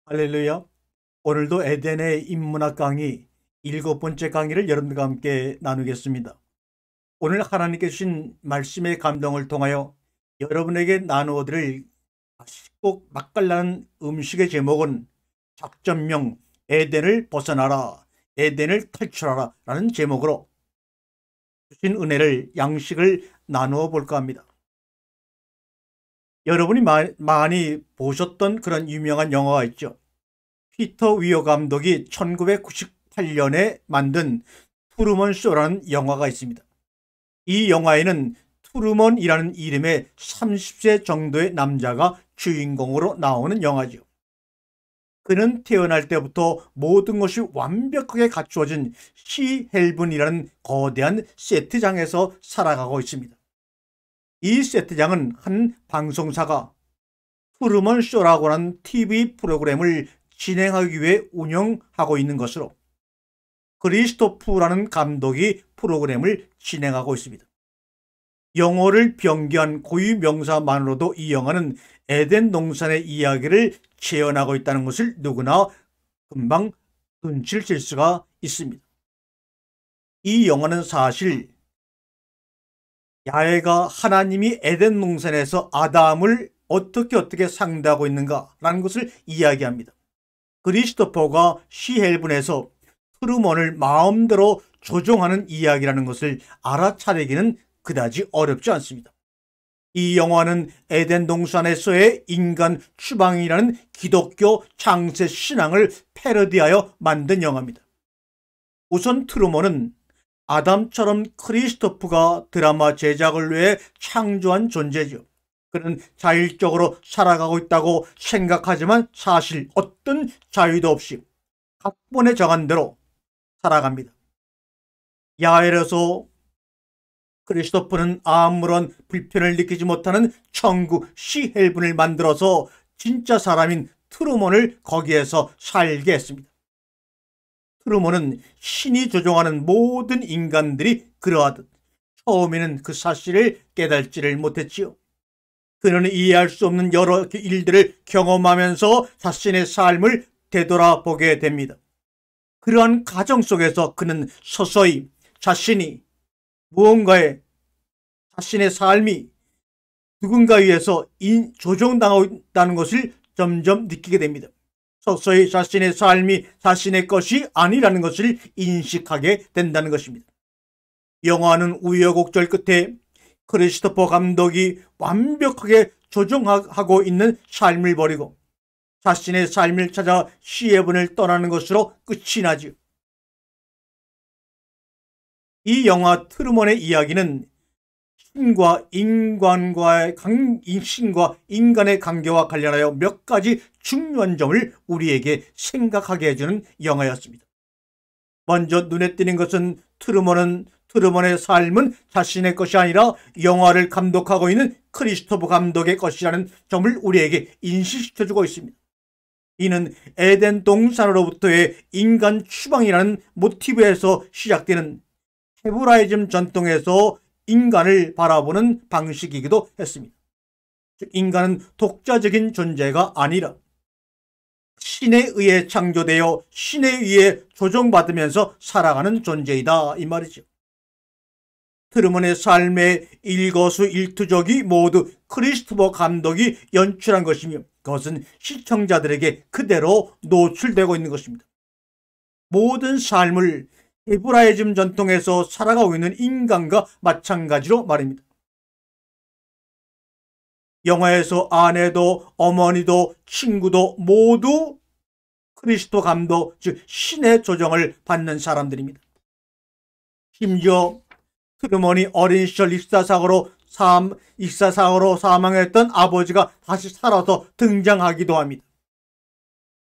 할렐루야. 오늘도 에덴의 인문학 강의 7번째 강의를 여러분과 함께 나누겠습니다. 오늘 하나님께 주신 말씀의 감동을 통하여 여러분에게 나누어 드릴 맛있고 맛깔나는 음식의 제목은 작전명 에덴을 벗어나라, 에덴을 탈출하라 라는 제목으로 주신 은혜를, 양식을 나누어 볼까 합니다. 여러분이 많이 보셨던 그런 유명한 영화가 있죠. 피터 위어 감독이 1998년에 만든 트루먼 쇼라는 영화가 있습니다. 이 영화에는 트루먼이라는 이름의 30세 정도의 남자가 주인공으로 나오는 영화죠. 그는 태어날 때부터 모든 것이 완벽하게 갖추어진 시헬븐이라는 거대한 세트장에서 살아가고 있습니다. 이 세트장은 한 방송사가 트루먼 쇼라고 하는 TV 프로그램을 진행하기 위해 운영하고 있는 것으로 크리스토프라는 감독이 프로그램을 진행하고 있습니다. 영어를 변기한 고유 명사만으로도 이 영화는 에덴 동산의 이야기를 재현하고 있다는 것을 누구나 금방 눈치를 챌 수가 있습니다. 이 영화는 사실 야훼가 하나님이 에덴 동산에서 아담을 어떻게 상대하고 있는가라는 것을 이야기합니다. 크리스토퍼가 시헬븐에서 트루먼을 마음대로 조종하는 이야기라는 것을 알아차리기는 그다지 어렵지 않습니다. 이 영화는 에덴 동산에서의 인간 추방이라는 기독교 창세 신앙을 패러디하여 만든 영화입니다. 우선 트루먼은 아담처럼 크리스토프가 드라마 제작을 위해 창조한 존재죠. 그는 자율적으로 살아가고 있다고 생각하지만 사실 어떤 자유도 없이 각본에 정한 대로 살아갑니다. 야훼로서 크리스토프는 아무런 불편을 느끼지 못하는 천국 시헬븐을 만들어서 진짜 사람인 트루먼을 거기에서 살게 했습니다. 트루먼은 신이 조종하는 모든 인간들이 그러하듯 처음에는 그 사실을 깨닫지를 못했지요. 그는 이해할 수 없는 여러 일들을 경험하면서 자신의 삶을 되돌아보게 됩니다. 그러한 과정 속에서 그는 서서히 자신이 무언가에 자신의 삶이 누군가에 의해서 조종당하고 있다는 것을 점점 느끼게 됩니다. 서서히 자신의 삶이 자신의 것이 아니라는 것을 인식하게 된다는 것입니다. 영화는 우여곡절 끝에 크리스토퍼 감독이 완벽하게 조종하고 있는 삶을 버리고 자신의 삶을 찾아 시헬븐을 떠나는 것으로 끝이 나지요. 이 영화 트루먼의 이야기는 신과 인간의 관계와 관련하여 몇 가지 중요한 점을 우리에게 생각하게 해주는 영화였습니다. 먼저 눈에 띄는 것은 트루먼의 삶은 자신의 것이 아니라 영화를 감독하고 있는 크리스토프 감독의 것이라는 점을 우리에게 인식시켜주고 있습니다. 이는 에덴 동산으로부터의 인간 추방이라는 모티브에서 시작되는 헤브라이즘 전통에서 인간을 바라보는 방식이기도 했습니다. 즉, 인간은 독자적인 존재가 아니라 신에 의해 창조되어 신에 의해 조종받으면서 살아가는 존재이다 이 말이죠. 트루먼의 삶의 일거수일투족이 모두 크리스토퍼 감독이 연출한 것이며 그것은 시청자들에게 그대로 노출되고 있는 것입니다. 모든 삶을 헤브라이즘 전통에서 살아가고 있는 인간과 마찬가지로 말입니다. 영화에서 아내도 어머니도 친구도 모두 크리스토 감독, 즉 신의 조정을 받는 사람들입니다. 심지어 트루먼이 어린 시절 익사사고로 사망했던 아버지가 다시 살아서 등장하기도 합니다.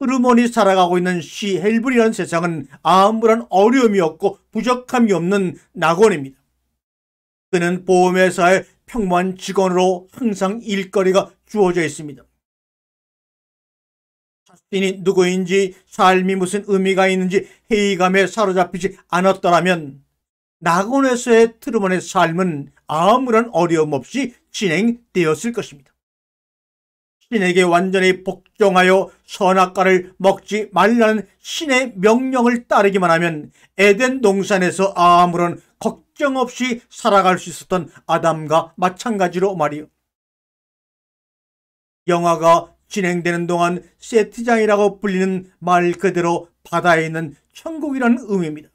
트루먼이 살아가고 있는 시헬븐이라는 세상은 아무런 어려움이 없고 부족함이 없는 낙원입니다. 그는 보험회사의 평범한 직원으로 항상 일거리가 주어져 있습니다. 자신이 누구인지 삶이 무슨 의미가 있는지 회의감에 사로잡히지 않았더라면 낙원에서의 트루먼의 삶은 아무런 어려움 없이 진행되었을 것입니다. 신에게 완전히 복종하여 선악과를 먹지 말라는 신의 명령을 따르기만 하면 에덴 동산에서 아무런 걱정 없이 살아갈 수 있었던 아담과 마찬가지로 말이요. 영화가 진행되는 동안 세트장이라고 불리는 말 그대로 바다에 있는 천국이라는 의미입니다.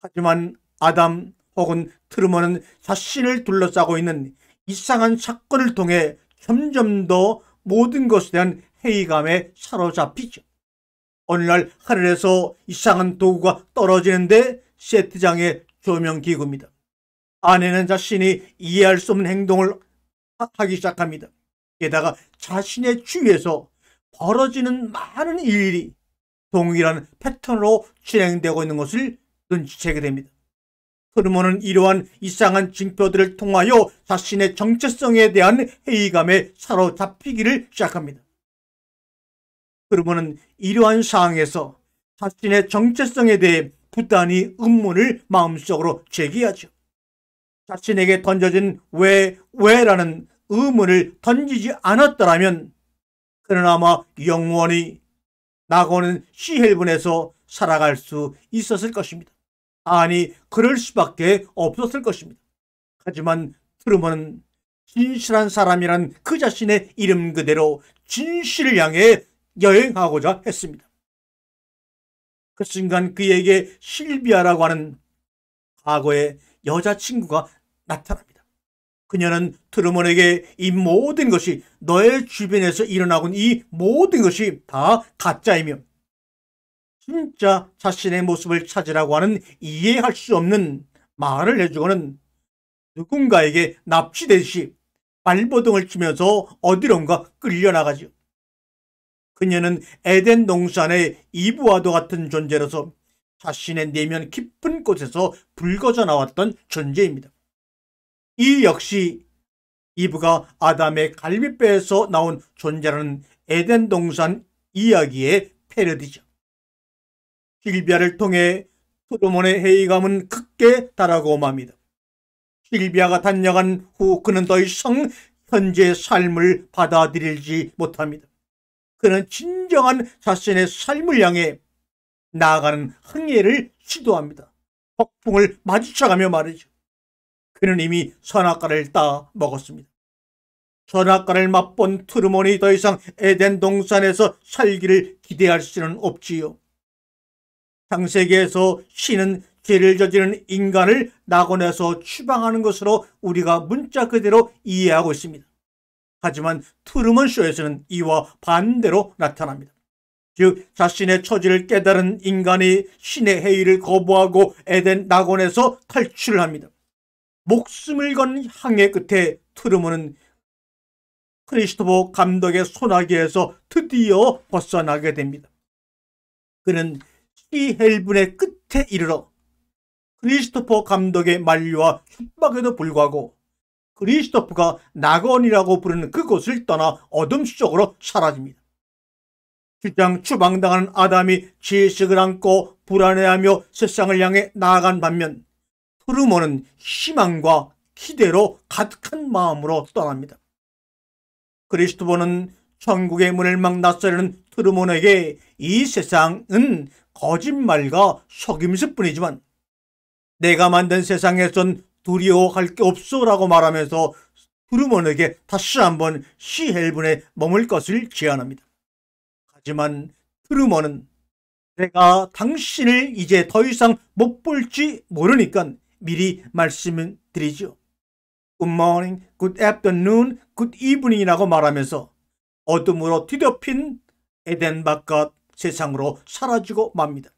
하지만 아담 혹은 트루먼은 자신을 둘러싸고 있는 이상한 사건을 통해 점점 더 모든 것에 대한 회의감에 사로잡히죠. 오늘날 하늘에서 이상한 도구가 떨어지는데 세트장의 조명기구입니다. 아내는 자신이 이해할 수 없는 행동을 하기 시작합니다. 게다가 자신의 주위에서 벌어지는 많은 일들이 동일한 패턴으로 진행되고 있는 것을 눈치채게 됩니다. 트루먼은 이러한 이상한 징표들을 통하여 자신의 정체성에 대한 회의감에 사로잡히기를 시작합니다. 트루먼은 이러한 상황에서 자신의 정체성에 대해 부단히 의문을 마음속으로 제기하죠. 자신에게 던져진 왜라는 의문을 던지지 않았더라면 그는 아마 영원히 낙원은 시헬분에서 살아갈 수 있었을 것입니다. 아니, 그럴 수밖에 없었을 것입니다. 하지만 트루먼은 진실한 사람이란 그 자신의 이름 그대로 진실을 향해 여행하고자 했습니다. 그 순간 그에게 실비아라고 하는 과거의 여자친구가 나타납니다. 그녀는 트루먼에게 이 모든 것이 너의 주변에서 일어나고 있는 이 모든 것이 다 가짜이며 진짜 자신의 모습을 찾으라고 하는 이해할 수 없는 말을 해주고는 누군가에게 납치되듯이 발버둥을 치면서 어디론가 끌려나가죠. 그녀는 에덴 동산의 이브와도 같은 존재로서 자신의 내면 깊은 곳에서 불거져 나왔던 존재입니다. 이 역시 이브가 아담의 갈빗배에서 나온 존재라는 에덴 동산 이야기의 패러디죠. 실비아를 통해 트루먼의 회의감은 극에 달하고 맙니다. 실비아가 단녀간 후 그는 더 이상 현재의 삶을 받아들이지 못합니다. 그는 진정한 자신의 삶을 향해 나아가는 항해를 시도합니다. 폭풍을 마주쳐가며 말이죠. 그는 이미 선악과를 따 먹었습니다. 선악과를 맛본 트루먼이 더 이상 에덴 동산에서 살기를 기대할 수는 없지요. 창세기에서 신은 죄를 저지른 인간을 낙원에서 추방하는 것으로 우리가 문자 그대로 이해하고 있습니다. 하지만 트루먼 쇼에서는 이와 반대로 나타납니다. 즉 자신의 처지를 깨달은 인간이 신의 회의를 거부하고 에덴 낙원에서 탈출을 합니다. 목숨을 건 항해 끝에 트루먼은 크리스토퍼 감독의 소나기에서 드디어 벗어나게 됩니다. 그는 시헬분의 끝에 이르러 크리스토퍼 감독의 만류와 협박에도 불구하고 크리스토퍼가 낙원이라고 부르는 그곳을 떠나 어둠 속으로 사라집니다. 실장 추방당하는 아담이 질식을 안고 불안해하며 세상을 향해 나아간 반면 트루먼은 희망과 기대로 가득한 마음으로 떠납니다. 크리스토퍼는 천국의 문을 막 낯서려는 트루먼에게 이 세상은 거짓말과 속임수 뿐이지만 내가 만든 세상에선 두려워할 게 없어 라고 말하면서 트루먼에게 다시 한번 시헬분에 머물 것을 제안합니다. 하지만 트루먼은 내가 당신을 이제 더 이상 못 볼지 모르니까 미리 말씀을 드리죠. Good morning, good afternoon, good evening이라고 말하면서 어둠으로 뒤덮인 에덴 바깥 세상으로 사라지고 맙니다.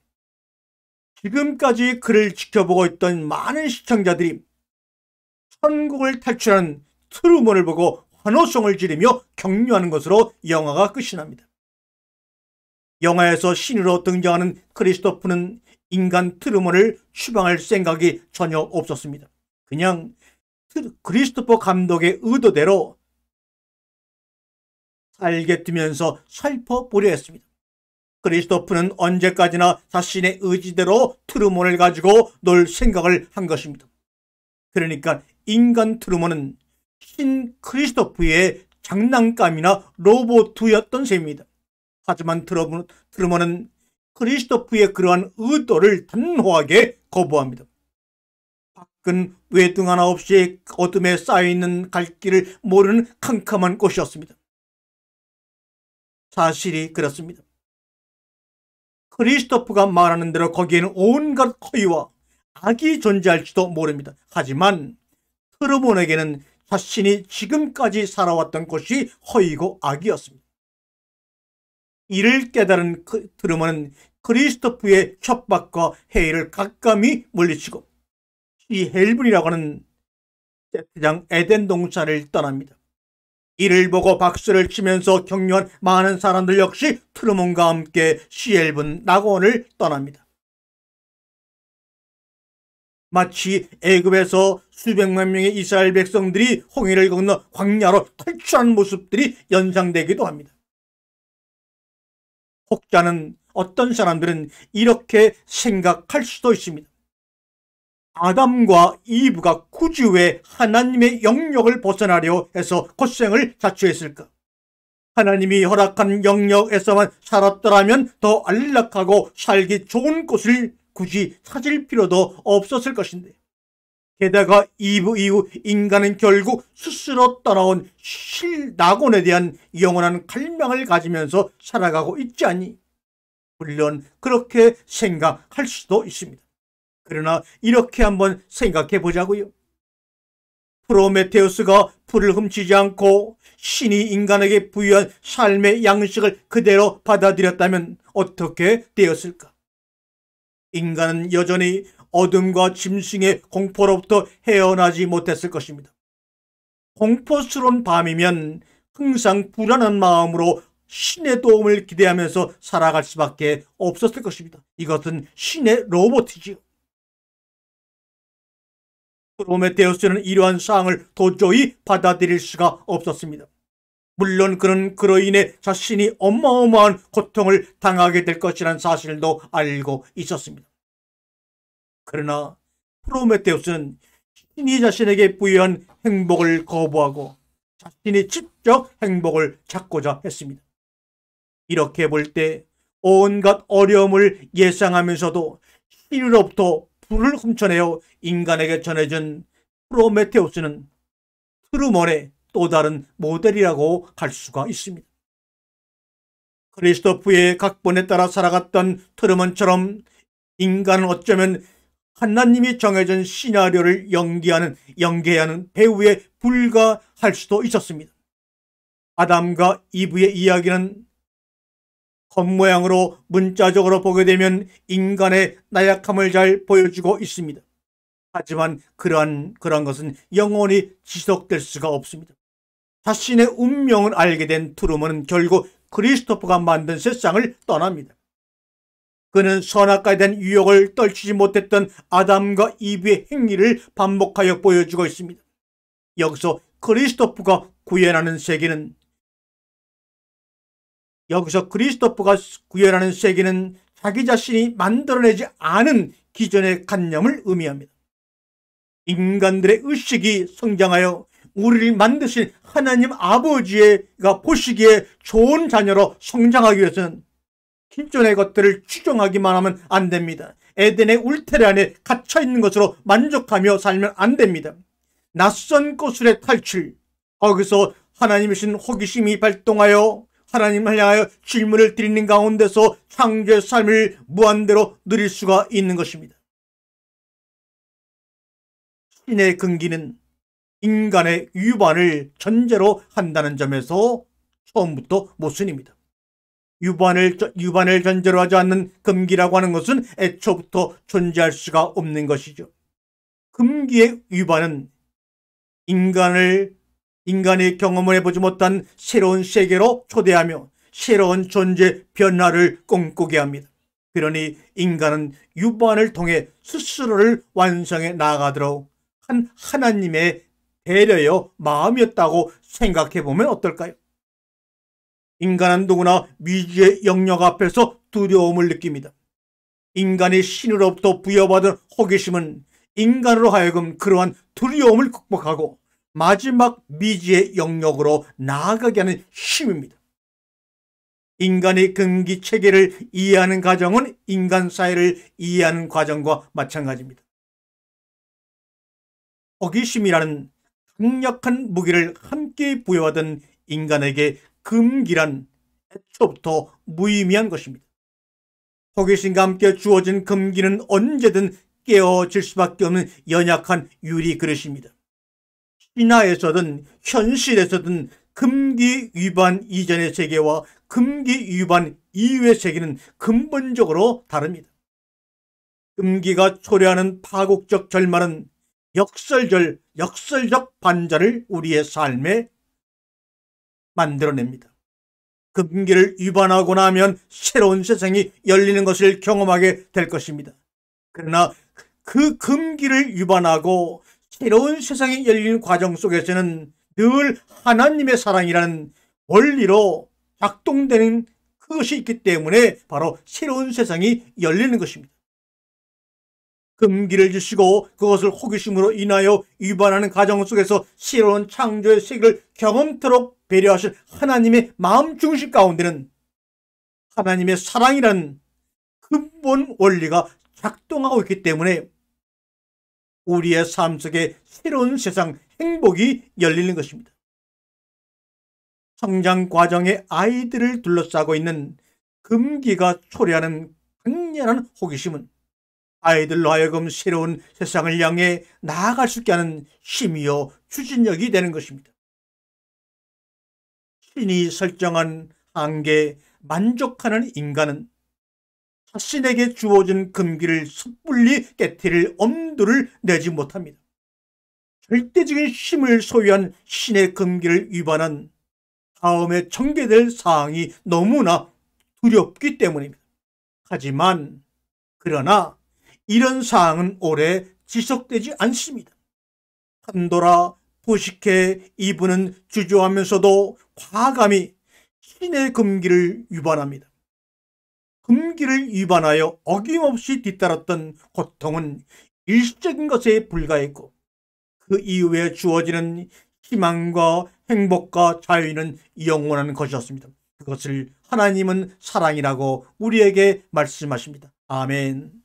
지금까지 그를 지켜보고 있던 많은 시청자들이 천국을 탈출한 트루먼을 보고 환호성을 지르며 격려하는 것으로 영화가 끝이 납니다. 영화에서 신으로 등장하는 크리스토프는 인간 트루먼을 추방할 생각이 전혀 없었습니다. 그냥 크리스토퍼 감독의 의도대로 살게 두면서 살펴보려 했습니다. 크리스토프는 언제까지나 자신의 의지대로 트루먼을 가지고 놀 생각을 한 것입니다. 그러니까 인간 트루먼은 신 크리스토프의 장난감이나 로봇이었던 셈입니다. 하지만 트루먼은 크리스토프의 그러한 의도를 단호하게 거부합니다. 밖은 외등 하나 없이 어둠에 쌓여있는 갈 길을 모르는 캄캄한 곳이었습니다. 사실이 그렇습니다. 크리스토프가 말하는 대로 거기에는 온갖 허위와 악이 존재할지도 모릅니다. 하지만 트루먼에게는 자신이 지금까지 살아왔던 것이 허위고 악이었습니다. 이를 깨달은 트루먼은 크리스토프의 협박과 해이를 가까이 물리치고 이 헬븐이라고 하는 세트장 에덴 동산을 떠납니다. 이를 보고 박수를 치면서 격려한 많은 사람들 역시 트루먼과 함께 시헬븐 낙원을 떠납니다. 마치 애굽에서 수백만 명의 이스라엘 백성들이 홍해를 건너 광야로 탈출하는 모습들이 연상되기도 합니다. 혹자는 어떤 사람들은 이렇게 생각할 수도 있습니다. 아담과 이브가 굳이 왜 하나님의 영역을 벗어나려 해서 고생을 자초했을까? 하나님이 허락한 영역에서만 살았더라면 더 안락하고 살기 좋은 곳을 굳이 찾을 필요도 없었을 것인데, 게다가 이브 이후 인간은 결국 스스로 떠나온 낙원에 대한 영원한 갈망을 가지면서 살아가고 있지 않니? 물론 그렇게 생각할 수도 있습니다. 그러나 이렇게 한번 생각해 보자고요. 프로메테우스가 불을 훔치지 않고 신이 인간에게 부여한 삶의 양식을 그대로 받아들였다면 어떻게 되었을까? 인간은 여전히 어둠과 짐승의 공포로부터 헤어나지 못했을 것입니다. 공포스러운 밤이면 항상 불안한 마음으로 신의 도움을 기대하면서 살아갈 수밖에 없었을 것입니다. 이것은 신의 로봇이지요. 프로메테우스는 이러한 상황을 도저히 받아들일 수가 없었습니다. 물론 그는 그로 인해 자신이 어마어마한 고통을 당하게 될 것이라는 사실도 알고 있었습니다. 그러나 프로메테우스는 신이 자신에게 부여한 행복을 거부하고 자신이 직접 행복을 찾고자 했습니다. 이렇게 볼 때 온갖 어려움을 예상하면서도 신으로부터 불을 훔쳐내어 인간에게 전해준 프로메테우스는 트루먼의 또 다른 모델이라고 할 수가 있습니다. 크리스토프의 각본에 따라 살아갔던 트루먼처럼 인간은 어쩌면 하나님이 정해준 시나리오를 연기해야 하는 배우에 불과할 수도 있었습니다. 아담과 이브의 이야기는 겉모양으로 문자적으로 보게 되면 인간의 나약함을 잘 보여주고 있습니다. 하지만 그러한 것은 영원히 지속될 수가 없습니다. 자신의 운명을 알게 된 트루먼은 결국 크리스토프가 만든 세상을 떠납니다. 그는 선악과에 대한 유혹을 떨치지 못했던 아담과 이브의 행위를 반복하여 보여주고 있습니다. 여기서 크리스토프가 구현하는 세계는 자기 자신이 만들어내지 않은 기존의 관념을 의미합니다. 인간들의 의식이 성장하여 우리를 만드신 하나님 아버지가 보시기에 좋은 자녀로 성장하기 위해서는 기존의 것들을 추종하기만 하면 안 됩니다. 에덴의 울타리 안에 갇혀있는 것으로 만족하며 살면 안 됩니다. 낯선 곳의 탈출, 거기서 하나님이신 호기심이 발동하여 하나님을 향하여 질문을 드리는 가운데서 창조의 삶을 무한대로 누릴 수가 있는 것입니다. 신의 근기는 인간의 유반을 전제로 한다는 점에서 처음부터 모순입니다. 유반을 전제로 하지 않는 금기라고 하는 것은 애초부터 존재할 수가 없는 것이죠. 금기의 유반은 인간이 경험을 해보지 못한 새로운 세계로 초대하며 새로운 존재 변화를 꿈꾸게 합니다. 그러니 인간은 유반을 통해 스스로를 완성해 나아가도록 한 하나님의 배려여 마음이었다고 생각해보면 어떨까요? 인간은 누구나 미지의 영역 앞에서 두려움을 느낍니다. 인간이 신으로부터 부여받은 호기심은 인간으로 하여금 그러한 두려움을 극복하고 마지막 미지의 영역으로 나아가게 하는 힘입니다. 인간의 금기 체계를 이해하는 과정은 인간 사회를 이해하는 과정과 마찬가지입니다. 호기심이라는 강력한 무기를 함께 부여하던 인간에게 금기란 애초부터 무의미한 것입니다. 호기심과 함께 주어진 금기는 언제든 깨어질 수밖에 없는 연약한 유리 그릇입니다. 신화에서든 현실에서든 금기 위반 이전의 세계와 금기 위반 이후의 세계는 근본적으로 다릅니다. 금기가 초래하는 파국적 절망은 역설적 반전을 우리의 삶에 만들어냅니다. 금기를 위반하고 나면 새로운 세상이 열리는 것을 경험하게 될 것입니다. 그러나 그 금기를 위반하고 새로운 세상이 열리는 과정 속에서는 늘 하나님의 사랑이라는 원리로 작동되는 그것이 있기 때문에 바로 새로운 세상이 열리는 것입니다. 금기를 지시고 그것을 호기심으로 인하여 위반하는 과정 속에서 새로운 창조의 세계를 경험토록 배려하신 하나님의 마음 중심 가운데는 하나님의 사랑이라는 근본 원리가 작동하고 있기 때문에 우리의 삶 속에 새로운 세상 행복이 열리는 것입니다. 성장 과정의 아이들을 둘러싸고 있는 금기가 초래하는 강렬한 호기심은 아이들로 하여금 새로운 세상을 향해 나아갈 수 있게 하는 힘이요 추진력이 되는 것입니다. 신이 설정한 한계에 만족하는 인간은 자신에게 주어진 금기를 섣불리 깨트릴 엄두를 내지 못합니다. 절대적인 힘을 소유한 신의 금기를 위반한 다음에 전개될 사항이 너무나 두렵기 때문입니다. 하지만 그러나 이런 사항은 오래 지속되지 않습니다. 판도라, 보시케, 이브는 주저하면서도 과감히 신의 금기를 위반합니다. 금기를 위반하여 어김없이 뒤따랐던 고통은 일시적인 것에 불과했고 그 이후에 주어지는 희망과 행복과 자유는 영원한 것이었습니다. 그것을 하나님은 사랑이라고 우리에게 말씀하십니다. 아멘.